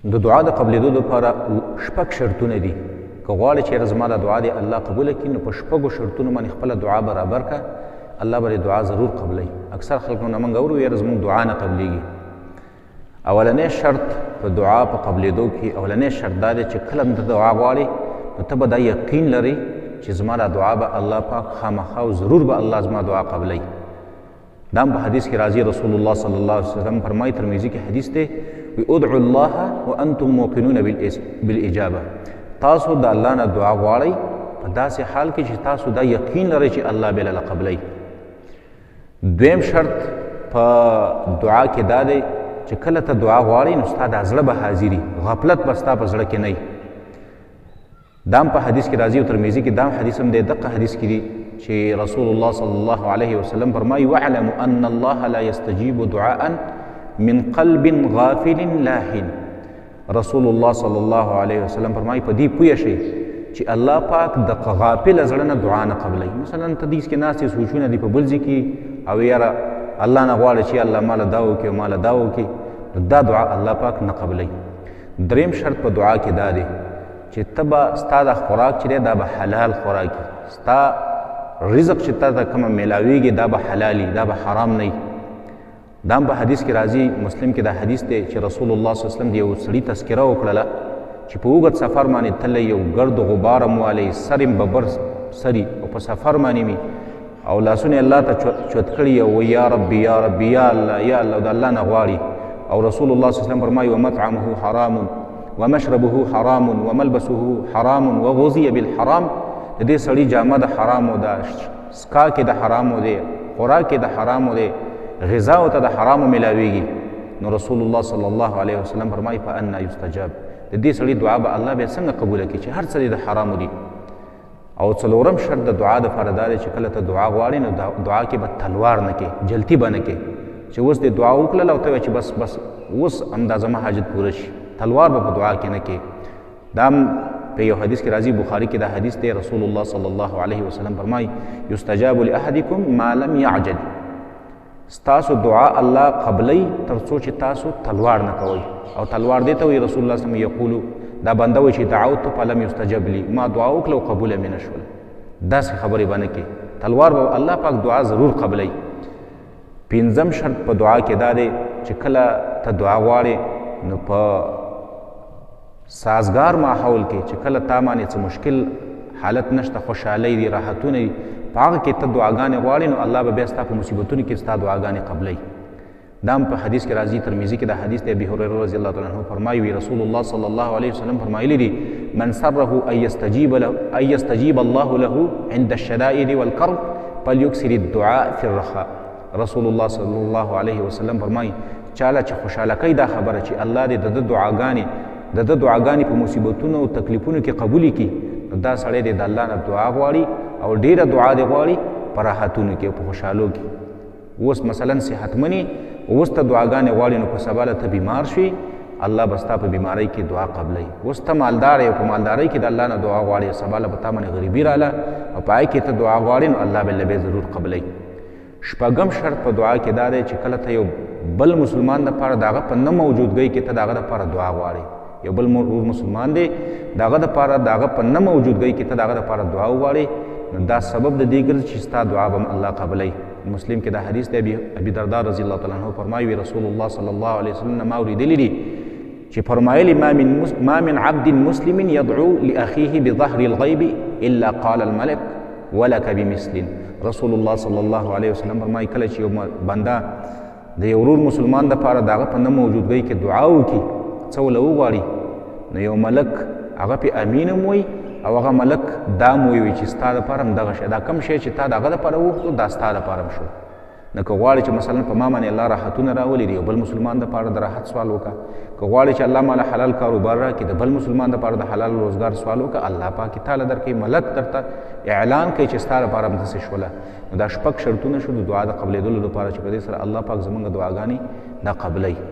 د دعا د قبلېدو دپاره شپږ شرطونه دي. که غواړې چېرې زما دا دعا دې الله قبوله کړي نو په شپږو شرطونو باندې خپله دعا برابر کړه، الله به دعا ضرور قبلوي. اکثر خلکو نه موږ اورو یاره زموږ دعا نه قبلېږي. اولنی شرط په دعا په قبلېدو کې اولنی شرط دا دی چې کله ته دعا غواړې نو ته به دا یقین لرې چې زما دا دعا به الله پاک خامخا او ضرور به الله زما دعا قبلوي. دا هم په حدیث کې راځي، رسول الله صلی الله علیه وسلم فرمایي، ترمذي کې حدیث دی، ادعوا الله وانتم موقنون بالاجابه. تاسو د الله نه دعا غواړئ په داسې حال کې چې تاسو دا یقین لرئ چې الله به له قبلوي. دویم شرط په دعا کې دا دی چې کله ته دعا غواړې نو ستا دا زړه به حاضري، غفلت به ستا په زړه کې نه وي. دا هم په حدیث کې راځي او ترمذي کې دا هم حدیث هم دی، دقه حدیث کې دی چې رسول الله صلی الله علیه وسلم فرمایي، واعلموا ان الله لا يستجيب دعاء من قلب غافل لاهن. رسول الله صلی الله علیه وسلم فرمایي په دې پوه شئ چې الله پاک د غافل زړه نه دعا نه قبلوي. مثلا ته دې کې ناستې سوچونه دي په بل ځای کې او یاره الله نه غواړي چې الله ماله دا وکړي او ماله دا وکړي، دا دعا الله پاک نه قبلوي. دریم شرط په دعا کې دا دی چې ته به ستا دا خوراک چې دی دا به حلال خوراک وي، ستا رزق چې تا ته کومه میلاویږي دا به حلالي، دا به حرام نه وي. دا هم په حدیث کې راځي، مسلم کې دا حدیث دی چې رسول الله صلی الله علیه وسلم د یو سړي تذکره وکړله چې په اوږد سفر باندې تللی، یو ګرد غبار هم والی، سر یې ببر سري او په سفر باندې وي او لاسونه الله ته چوت کړي او یا ربي یا ربي یا الله یا الله، د الله نه غواړي. او رسول الله صلی الله علیه وسلم فرمایي ومطعمه حرام ومشربه حرام وملبسه حرام وغذي بالحرام. د دې سړي جامه د حرامو ده، سکا کې د حرامو دی، خوراک کې د حرامو دی، غذا ته د حرامو ملاویږي. نو رسول الله صلی الله علیه وسلم فرمایي فانا یستجاب. د دې سړي دعا به الله بیا څنګه قبوله کړي چې هر څه د حرامو دي. او څلورم شرط د دعا دپاره دا دی چې کله ته دعا غواړې نو دعا کې به تلوار نه کې، جلتي به نه کې چې اوس دې دعا وکړله او ته وایې چې بس اوس همدا زما حاجت پوره شي، تلوار به په دعا کې نه کې. دا هم په یو حدیث کې راځي، بخاري کې دا حدیث دی، رسول الله صلی الله علیه وسلم فرمایي یستجاب لاحدکم ما لم یعجل. ستاسو دعا الله قبلی تر څو چې تاسو تلوار نه کوئ. او تلوار دی ته وایي رسول الله صلی الله علیه وسلم یقولو، دا بنده وایي چې دعوت فلم یستجب لی، ما دعا وکړه او قبوله مې نه شوله. داسې خبرې به نه کې، تلوار به الله پاک دعا ضرور قبلی. پنځم شرط په دعا کې دا دی چې کله ته دعا غواړې نو په سازگار ماحول کې چې کله تا باندې څه مشکل حالت نشته، خوشحالۍ دي، راحتونه دي، په هغه کې ته دعاګانې غواړې نو الله به بیا ستا په مصیبتونو کې ستا دعاګانې قبلوي. دا هم په حدیث کې راځي، ترمذي کې دا حدیث دی، ابي هريره رضی الله تعالی عنه فرمایي رسول الله صلی الله علیه وسلم فرمایلی دي من سره ان یستجیب الله له عند الشدائد والکرب فلیکثر الدعاء فی الرخاء. رسول الله صلی الله علیه وسلم فرمایي چاله چې خوشاله کوي دا خبره چې الله دې د دعاګانې په مصیبتونو او تکلیفونو کې قبولې کړي، دا سړی دی د الله نه دعا غواړي او ډېره دعا دې غواړي په راحتونو کې او په خوشحالو کې. اوس مثلا صحتمنې اوس ته دعاګانې غواړي نو په سبا ته بیمار شي، الله به ستا په بیمارۍ کې دعا قبلوي. اوس ته مالدار یې او په مالدارۍ کې د الله نه دعا غواړي، سبا به تا باندې غریبي راله او په هغې کې ته دعا غواړې نو الله به له ضرور قبلوي. شپږم شرط په دعا کې دا دی چې کله ته یو بل مسلمان دپاره د هغه په نه موجودګۍ کې ته د هغه دپاره دعا غواړې، یو بل مسلمان دی د هغه دپاره د هغه په نه موجودګۍ کې ته د هغه دپاره دعا وغواړې نو دا سبب د دې ګرځي چې ستا دعا به الله قبلوي. مسلم کې دا حدیث دی، ابي درداء رضی الله تعالی عنه فرمایي رسول الله صلی الله علیه وسلم ما اورېدلی دي چې فرمایلی ما من عبد مسلم يدعو لاخيه بظهر الغیب الا قال الملك ولك بمثل. رسول الله صلی الله علیه وسلم فرمایي کله چې یو بنده د یو ورور مسلمان دپاره د هغه په نه موجودګۍ کې دعا وکړي، څه وله وغواړي نو یو ملک هغه پې امین هم وایي او هغه ملک دا هم وایي چې ستا دپاره هم دغه شی، دا کم شی چې تا د هغه دپاره وغوښتو دا ستا دپاره هم شو. نو که غواړې چې مثلا په ما باندې الله راحتونه راولي د یو بل مسلمان دپاره د راحت سوال وکړه، که غواړې چې الله ماله حلال کاروبار راکړي د بل مسلمان دپاره د حلال روزګار سوال وکړه، الله پاک یې تاله درکوي، ملک درته اعلان کوي چې ستا دپاره هم داسې شوله. نو دا شپږ شرطونه شو د دعا د قبلېدلو دپاره چې په دې سره الله پاک زموږ دعاګانې دا قبلوي.